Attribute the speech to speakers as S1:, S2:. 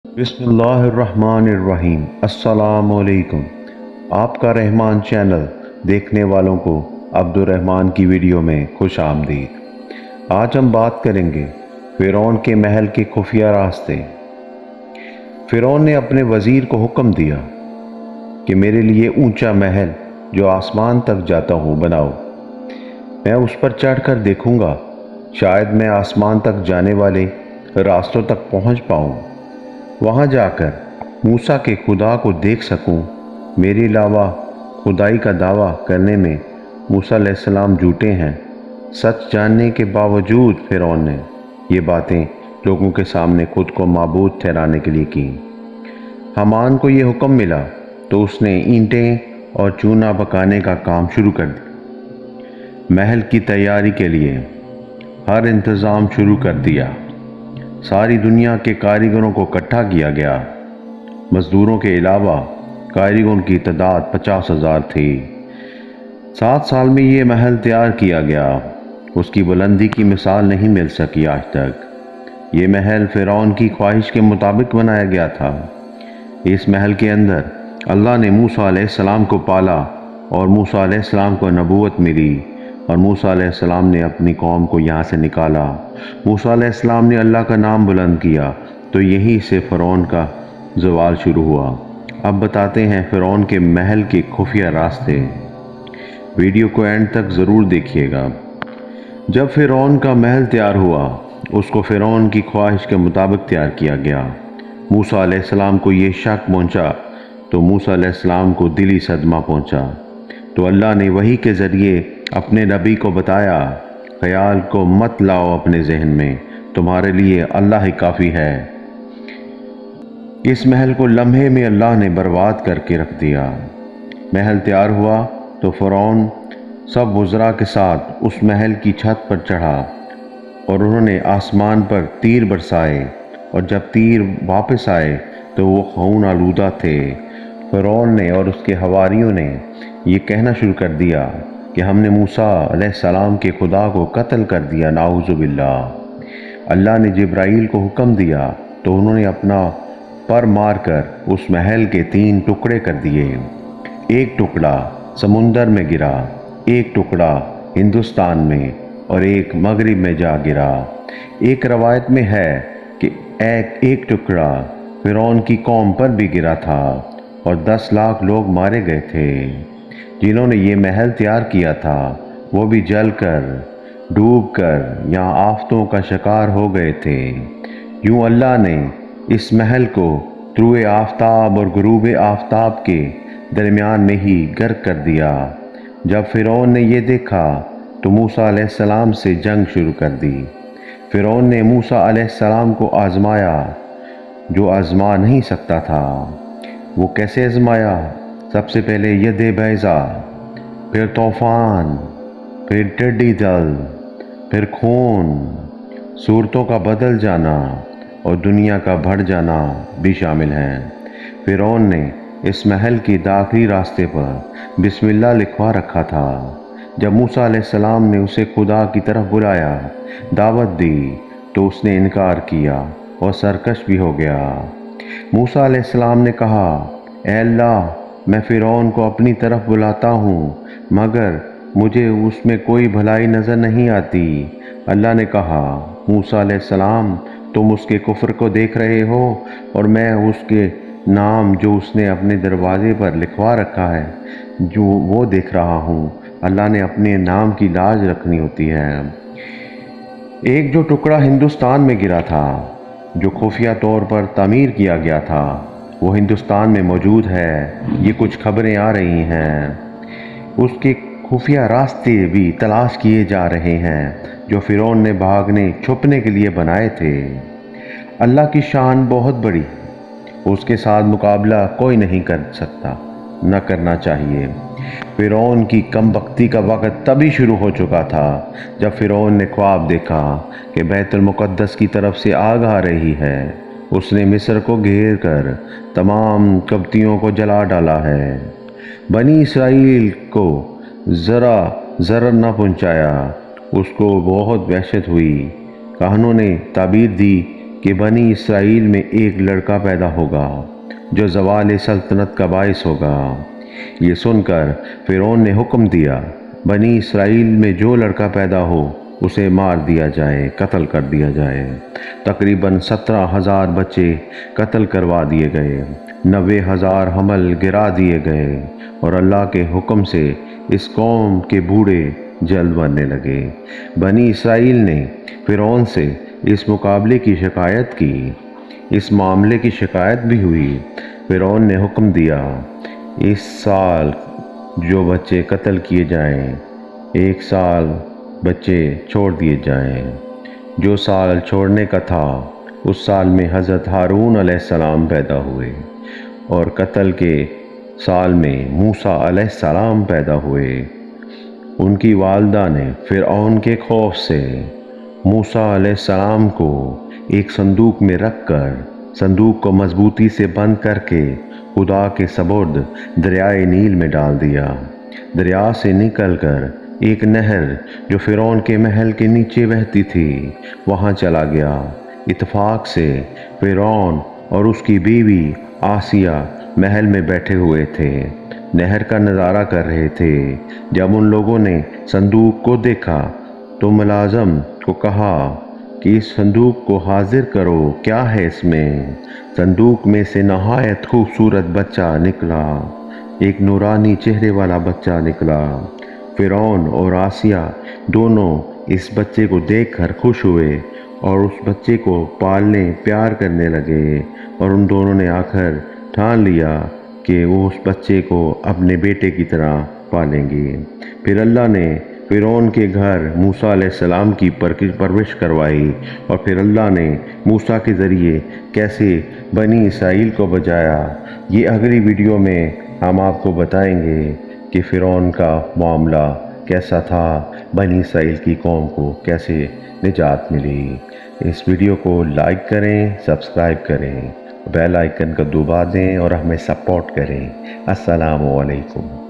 S1: بسم اللہ الرحمن الرحیم۔ السلام علیکم۔ آپ کا رحمان چینل دیکھنے والوں کو عبد الرحمن کی ویڈیو میں خوش آمدید۔ آج ہم بات کریں گے فرعون کے محل کے خفیہ راستے۔ فرعون نے اپنے وزیر کو حکم دیا کہ میرے لیے اونچا محل جو آسمان تک جاتا ہو بناؤ۔ میں اس پر چڑھ کر دیکھوں گا، شاید میں آسمان تک جانے والے راستوں تک پہنچ پاؤں، وہاں جا کر موسیٰ کے خدا کو دیکھ سکوں۔ میرے علاوہ خدائی کا دعویٰ کرنے میں موسیٰ علیہ السلام جھوٹے ہیں۔ سچ جاننے کے باوجود فرعون نے یہ باتیں لوگوں کے سامنے خود کو معبود ٹھہرانے کے لیے کی۔ حامان کو یہ حکم ملا تو اس نے اینٹیں اور چونا پکانے کا کام شروع کر دیا۔ محل کی تیاری کے لیے ہر انتظام شروع کر دیا۔ ساری دنیا کے کاریگروں کو اکٹھا کیا گیا۔ مزدوروں کے علاوہ کاریگروں کی تعداد 50,000 تھی۔ 7 سال میں یہ محل تیار کیا گیا۔ اس کی بلندی کی مثال نہیں مل سکی آج تک۔ یہ محل فرعون کی خواہش کے مطابق بنایا گیا تھا۔ اس محل کے اندر اللہ نے موسیٰ علیہ السلام کو پالا اور موسیٰ علیہ السلام کو نبوت ملی، اور موسیٰ علیہ السلام نے اپنی قوم کو یہاں سے نکالا۔ موسیٰ علیہ السلام نے اللہ کا نام بلند کیا تو یہیں سے فرعون کا زوال شروع ہوا۔ اب بتاتے ہیں فرعون کے محل کے خفیہ راستے۔ ویڈیو کو اینڈ تک ضرور دیکھیے گا۔ جب فرعون کا محل تیار ہوا، اس کو فرعون کی خواہش کے مطابق تیار کیا گیا۔ موسیٰ علیہ السلام کو یہ شک پہنچا تو موسیٰ علیہ السلام کو دلی صدمہ پہنچا، تو اللہ نے وحی کے ذریعے اپنے نبی کو بتایا، خیال کو مت لاؤ اپنے ذہن میں، تمہارے لیے اللہ ہی کافی ہے۔ اس محل کو لمحے میں اللہ نے برباد کر کے رکھ دیا۔ محل تیار ہوا تو فرعون سب وزراء کے ساتھ اس محل کی چھت پر چڑھا اور انہوں نے آسمان پر تیر برسائے، اور جب تیر واپس آئے تو وہ خون آلودہ تھے۔ فرعون نے اور اس کے حواریوں نے یہ کہنا شروع کر دیا کہ ہم نے موسیٰ علیہ السلام کے خدا کو قتل کر دیا، نعوذ باللہ۔ اللہ نے جبرائیل کو حکم دیا تو انہوں نے اپنا پر مار کر اس محل کے 3 ٹکڑے کر دیے۔ ایک ٹکڑا سمندر میں گرا، ایک ٹکڑا ہندوستان میں اور ایک مغرب میں جا گرا۔ ایک روایت میں ہے کہ ایک ٹکڑا فرعون کی قوم پر بھی گرا تھا اور 10 لاکھ لوگ مارے گئے تھے۔ جنہوں نے یہ محل تیار کیا تھا وہ بھی جل کر، ڈوب کر یا آفتوں کا شکار ہو گئے تھے۔ یوں اللہ نے اس محل کو طلوع آفتاب اور غروب آفتاب کے درمیان میں ہی غرق کر دیا۔ جب فرعون نے یہ دیکھا تو موسیٰ علیہ السلام سے جنگ شروع کر دی۔ فرعون نے موسیٰ علیہ السلام کو آزمایا جو آزما نہیں سکتا تھا۔ وہ کیسے آزمایا؟ سب سے پہلے ید بیضا، پھر طوفان، پھر ٹڈی دل، پھر خون، صورتوں کا بدل جانا اور دنیا کا بڑھ جانا بھی شامل ہیں۔ فرعون نے اس محل کے داخلی راستے پر بسم اللہ لکھوا رکھا تھا۔ جب موسیٰ علیہ السلام نے اسے خدا کی طرف بلایا، دعوت دی، تو اس نے انکار کیا اور سرکش بھی ہو گیا۔ موسیٰ علیہ السلام نے کہا، اے اللہ، میں فرعون کو اپنی طرف بلاتا ہوں مگر مجھے اس میں کوئی بھلائی نظر نہیں آتی۔ اللہ نے کہا، موسیٰ علیہ السلام، تم اس کے کفر کو دیکھ رہے ہو اور میں اس کے نام جو اس نے اپنے دروازے پر لکھوا رکھا ہے جو وہ دیکھ رہا ہوں۔ اللہ نے اپنے نام کی لاج رکھنی ہوتی ہے۔ ایک جو ٹکڑا ہندوستان میں گرا تھا جو خفیہ طور پر تعمیر کیا گیا تھا، وہ ہندوستان میں موجود ہے۔ یہ کچھ خبریں آ رہی ہیں۔ اس کے خفیہ راستے بھی تلاش کیے جا رہے ہیں جو فرعون نے بھاگنے چھپنے کے لیے بنائے تھے۔ اللہ کی شان بہت بڑی، اس کے ساتھ مقابلہ کوئی نہیں کر سکتا، نہ کرنا چاہیے۔ فرعون کی کم بختی کا وقت تبھی شروع ہو چکا تھا جب فرعون نے خواب دیکھا کہ بیت المقدس کی طرف سے آگ آ رہی ہے۔ اس نے مصر کو گھیر کر تمام قبطیوں کو جلا ڈالا ہے۔ بنی اسرائیل کو ذرا ضرر نہ پہنچایا۔ اس کو بہت وحشت ہوئی۔ کاہنوں نے تعبیر دی کہ بنی اسرائیل میں ایک لڑکا پیدا ہوگا جو زوال سلطنت کا باعث ہوگا۔ یہ سن کر فرعون نے حکم دیا، بنی اسرائیل میں جو لڑکا پیدا ہو اسے مار دیا جائے، قتل کر دیا جائے۔ تقریباً 17,000 بچے قتل کروا دیے گئے، 90,000 حمل گرا دیے گئے، اور اللہ کے حکم سے اس قوم کے بوڑھے جلد مرنے لگے۔ بنی اسرائیل نے فرعون سے اس مقابلے کی شکایت کی۔ اس معاملے کی شکایت بھی ہوئی۔ فرعون نے حکم دیا، اس سال جو بچے قتل کیے جائیں، ایک سال بچے چھوڑ دیے جائیں۔ جو سال چھوڑنے کا تھا اس سال میں حضرت ہارون علیہ السلام پیدا ہوئے، اور قتل کے سال میں موسیٰ علیہ السلام پیدا ہوئے۔ ان کی والدہ نے فرعون کے خوف سے موسیٰ علیہ السلام کو ایک صندوق میں رکھ کر صندوق کو مضبوطی سے بند کر کے خدا کے سپرد دریائے نیل میں ڈال دیا۔ دریا سے نکل کر ایک نہر جو فرعون کے محل کے نیچے بہتی تھی وہاں چلا گیا۔ اتفاق سے فرعون اور اس کی بیوی آسیہ محل میں بیٹھے ہوئے تھے، نہر کا نظارہ کر رہے تھے۔ جب ان لوگوں نے صندوق کو دیکھا تو ملازم کو کہا کہ اس صندوق کو حاضر کرو، کیا ہے اس میں؟ صندوق میں سے نہایت خوبصورت بچہ نکلا، ایک نورانی چہرے والا بچہ نکلا۔ فرعون اور آسیہ دونوں اس بچے کو دیکھ کر خوش ہوئے اور اس بچے کو پالنے پیار کرنے لگے، اور ان دونوں نے آ کر ٹھان لیا کہ وہ اس بچے کو اپنے بیٹے کی طرح پالیں گے۔ پھر اللہ نے فرعون کے گھر موسیٰ علیہ السلام کی پرورش کروائی، اور پھر اللہ نے موسیٰ کے ذریعے کیسے بنی اسرائیل کو بچایا، یہ اگلی ویڈیو میں ہم آپ کو بتائیں گے کہ فرعون کا معاملہ کیسا تھا، بنی اسرائیل کی قوم کو کیسے نجات ملی۔ اس ویڈیو کو لائک کریں، سبسکرائب کریں، بیل آئیکن کو دبا دیں اور ہمیں سپورٹ کریں۔ السلام علیکم۔